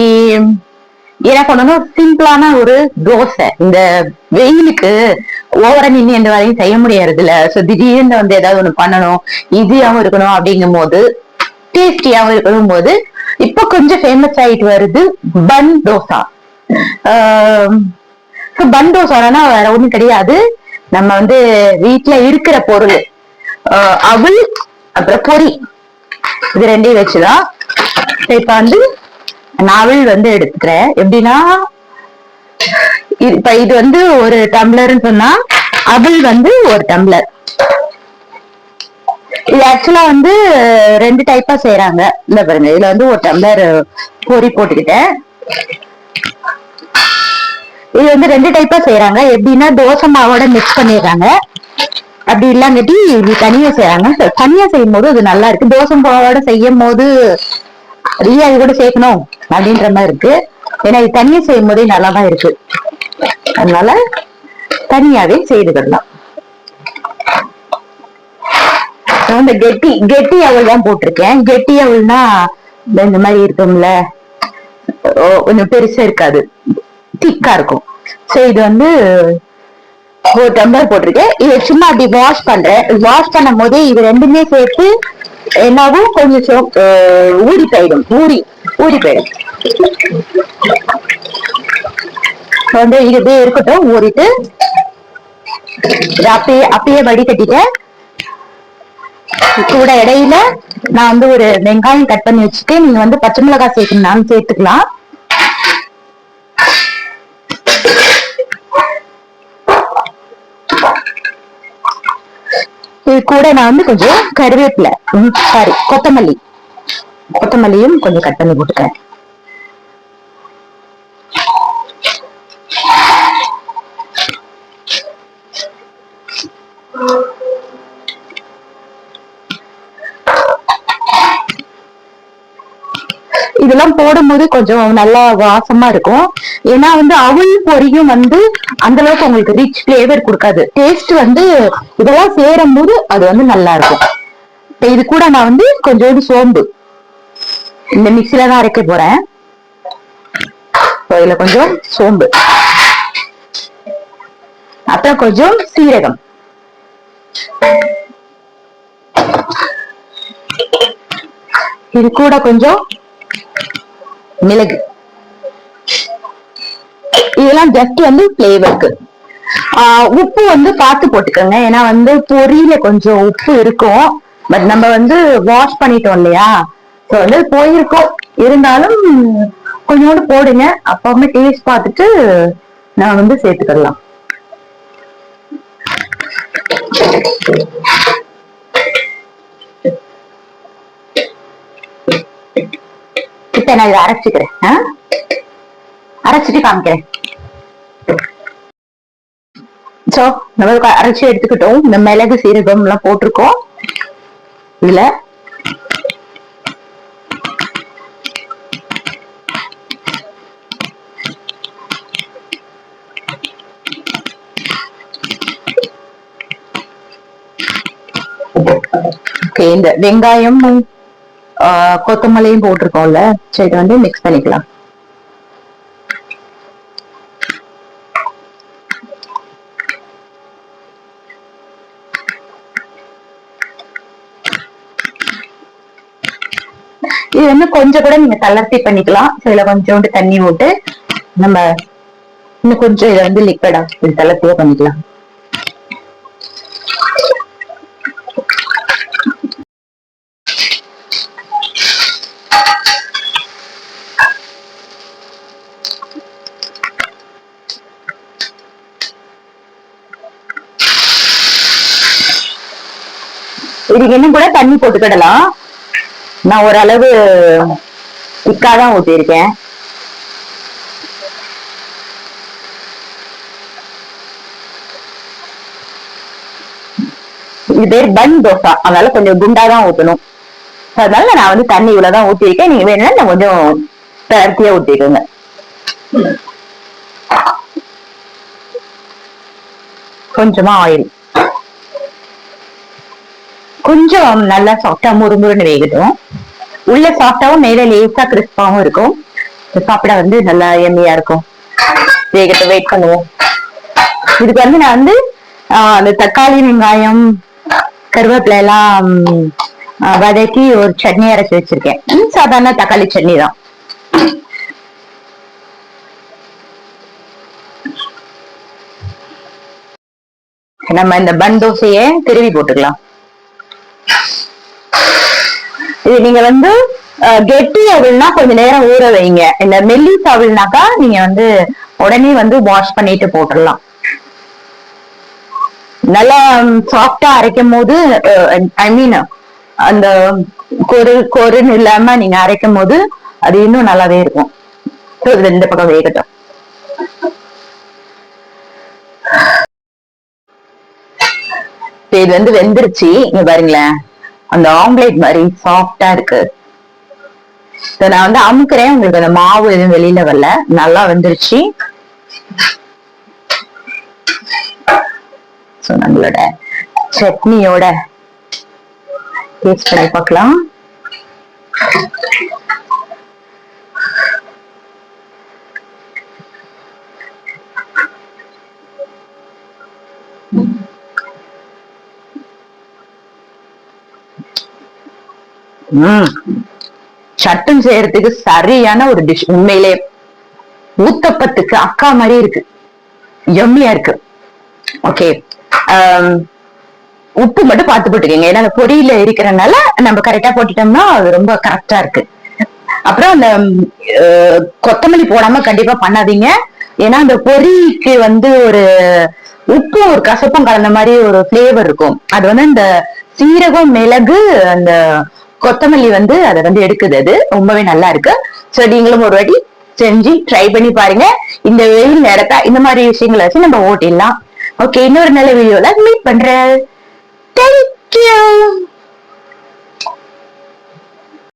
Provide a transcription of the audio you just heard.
இன்னைக்கு எனக்கு ஒண்ணு சிம்பிளான ஒரு தோசை. இந்த வெயிலுக்கு ஓவரா நின்று எந்த வேலையும் செய்ய முடியறது இல்ல. சோ திடீர்னு வந்து ஏதாவது ஒண்ணு பண்ணணும், ஈஸியாவும் இருக்கணும் அப்படிங்கும் போது, டேஸ்டியாவும் இருக்கணும் போது, இப்ப கொஞ்சம் ஃபேமஸ் ஆயிட்டு வருது பன் தோசா. பன் தோசானா வேற ஒண்ணும் கிடையாது. நம்ம வந்து வீட்டுல இருக்கிற பொருள், அவல் அப்புறம் பொரி, இது ரெண்டையும் வச்சுதான். இப்ப வந்து நாவல் வந்து எடுத்துக்கிறேன். எப்படின்னா, இப்ப இது வந்து ஒரு டம்ளர்னு சொன்னா அவல் வந்து ஒரு டம்ளர். இது ஆக்சுவலா வந்து ரெண்டு டைப்பா செய்யறாங்க. இந்த பாருங்க, இதுல வந்து ஒரு டம்ளர் பொரி போட்டுக்கிட்டேன். இது வந்து ரெண்டு டைப்பா செய்யறாங்க. எப்படின்னா, தோசை மாவோட மிக்ஸ் பண்ணிடுறாங்க. அப்படி இல்லாங்கட்டி இது தனியா செய்யறாங்க. தனியா செய்யும் போது அது நல்லா இருக்கு. தோசை மாவோட செய்யும் போது அது கூட சேர்க்கணும் அப்படின்ற மாதிரி இருக்கு. ஏன்னா இது தனியா செய்யும் போதே நல்லாதான் இருக்கு. அதனால தனியாவே செய்துக்கலாம். இந்த கெட்டி அவள் தான் போட்டிருக்கேன். கெட்டி அவள்னா இந்த மாதிரி இருக்கும்ல, கொஞ்சம் பெருசா இருக்காது, திக்கா இருக்கும். சோ இது வந்து ஒரு டம்ளர் போட்டிருக்கேன். இதை சும்மா அப்படி வாஷ் பண்றேன். வாஷ் பண்ணும் போதே இது ரெண்டுமே சேர்த்து என்னாவும் கொஞ்சம் ஊறி போயிடும். ஊறி போயிடும். வந்து இது இருக்கட்டும், ஊறிட்டு அப்பயே வடிகட்டிட்டேன். கூட இடையில நான் வந்து ஒரு வெங்காயம் கட் பண்ணி வச்சுட்டு, நீங்க வந்து பச்சை மிளகாய் சேர்க்கணும்னாலும் சேர்த்துக்கலாம். இது கூட நான் வந்து கொஞ்சம் கருவேப்பிலை, சாரி கொத்தமல்லியும் கொஞ்சம் கட் பண்ணி போட்டுக்கிறேன். இதெல்லாம் போடும்போது கொஞ்சம் நல்லா வாசமா இருக்கும். ஏன்னா வந்து அவல் பொரியும் வந்து அந்த அளவுக்கு உங்களுக்கு ரிச் பிளேவர் கொடுக்காது. டேஸ்ட் வந்து இதெல்லாம் சேரும் போது அது வந்து நல்லா இருக்கும். இது கூட நான் வந்து கொஞ்சோண்டு சோம்பு இந்த மிக்சில தான் அரைக்க போறேன். இதுல கொஞ்சம் சோம்பு, அப்புறம் கொஞ்சம் சீரகம், இது கூட கொஞ்சம் மிளகு. இதெல்லாம் ஜஸ்ட் வந்து பிளேவருக்கு. உப்பு வந்து பார்த்து போட்டுக்கோங்க. ஏன்னா வந்து பொரியில கொஞ்சம் உப்பு இருக்கும். பட் நம்ம வந்து வாஷ் பண்ணிட்டோம் இல்லையா, ஸோ வந்து போயிருக்கோம். இருந்தாலும் கொஞ்சோண்டு போடுங்க. அப்பவுமே டேஸ்ட் பார்த்துட்டு நான் வந்து சேர்த்துக்கலாம். இப்ப நான் இதை அரைச்சிக்கிறேன். அரைச்சிட்டு காமிக்கிறேன். சோ நம்ம அரைச்சி எடுத்துக்கிட்டோம். இந்த மிளகு சீரகம் எல்லாம் போட்டிருக்கோம். இதுல இந்த வெங்காயம் கொத்தமல்லியும் போட்டிருக்கோம்ல, சரி இதை வந்து மிக்ஸ் பண்ணிக்கலாம். இது வந்து கொஞ்சம் கூட நீங்க தளர்த்தி பண்ணிக்கலாம். இதுல கொஞ்சோண்டு தண்ணி போட்டு நம்ம இன்னும் கொஞ்சம் இதை வந்து லிக்விடா இது தளர்த்தியா பண்ணிக்கலாம். இதுக்கு இன்னும் கூட தண்ணி போட்டுக்கிடலாம். நான் ஓரளவு திக்காதான் ஊத்திருக்கேன். இது பேர் பன் தோசா, அதனால கொஞ்சம் குண்டாதான் ஊத்தணும். அதனால நான் வந்து தண்ணி இவ்வளவுதான் ஊத்திருக்கேன். நீங்க வேணும்னா நான் கொஞ்சம் தளர்த்தியா ஊத்திக்கோங்க. கொஞ்சமா ஆயில், கொஞ்சம் நல்லா சாஃப்டா முறுமுறுன்னு வேகட்டும். உள்ள சாஃப்டாவும் மேல லேசா கிறிஸ்பாவும் இருக்கும். சாப்பிட வந்து நல்லா எம்மியா இருக்கும். வேகத்தை வெயிட் பண்ணுவோம். இதுக்கு வந்து நான் வந்து அந்த தக்காளி வெங்காயம் கருவேப்பிலை எல்லாம் வதக்கி ஒரு சட்னி அரைச்சி வச்சிருக்கேன். சாதாரண தக்காளி சட்னி தான். நம்ம இந்த பன் தோசையை திருவி போட்டுக்கலாம். இது நீங்க வந்து கெட்டி அவள்னா கொஞ்ச நேரம் ஊற வைங்க. இந்த மெல்லிஸ் அவள்னாக்கா நீங்க வந்து உடனே வந்து வாஷ் பண்ணிட்டு போட்டுடலாம். நல்லா சாஃப்டா அரைக்கும் போது ஐ மீன் அந்த கொருன்னு இல்லாம நீங்க அரைக்கும் போது அது இன்னும் நல்லாவே இருக்கும். இந்த பக்கம் வேகட்டும். இது வந்து வெந்துருச்சு. இங்க பாருங்களேன், அந்த ஆம்லேட் மாதிரி சாஃப்டா இருக்கு. நான் வந்து அமுக்குறேன், உங்களுக்கு அந்த மாவு எதுவும் வெளியில வரல. நல்லா வெந்துருச்சு. நம்மளோட சட்னியோட டேஸ்ட் பண்ணி பார்க்கலாம். சட்டன் செய்யறதுக்கு சரியான ஒரு டிஷ். உண்மையிலே ஊத்தப்பத்துக்கு அக்கா மாதிரி இருக்கு. எம்மியா இருக்கு. ஓகே, உப்பு மட்டும் பார்த்து போட்டுக்கோங்க. ஏன்னா அந்த பொரியில இருக்கிறனால நம்ம கரெக்டா போட்டுட்டோம்னா அது ரொம்ப கரெக்டா இருக்கு. அப்புறம் அந்த கொத்தமல்லி போடாம கண்டிப்பா பண்ணாதீங்க. ஏன்னா அந்த பொரிக்கு வந்து ஒரு உப்பு ஒரு கசப்பும் கலந்த மாதிரி ஒரு பிளேவர் இருக்கும். அது வந்து அந்த சீரகம் மிளகு அந்த கொத்தமல்லி வந்து அதை வந்து எடுக்குது. அது ரொம்பவே நல்லா இருக்கு. சோ நீங்களும் ஒரு வாட்டி செஞ்சு ட்ரை பண்ணி பாருங்க. இந்த வெயில் நேரத்தை இந்த மாதிரி விஷயங்களை வச்சு நம்ம ஓட்டிடலாம். ஓகே, இன்னொரு நல்ல வீடியோல மீட் பண்றேன். தேங்க்யூ.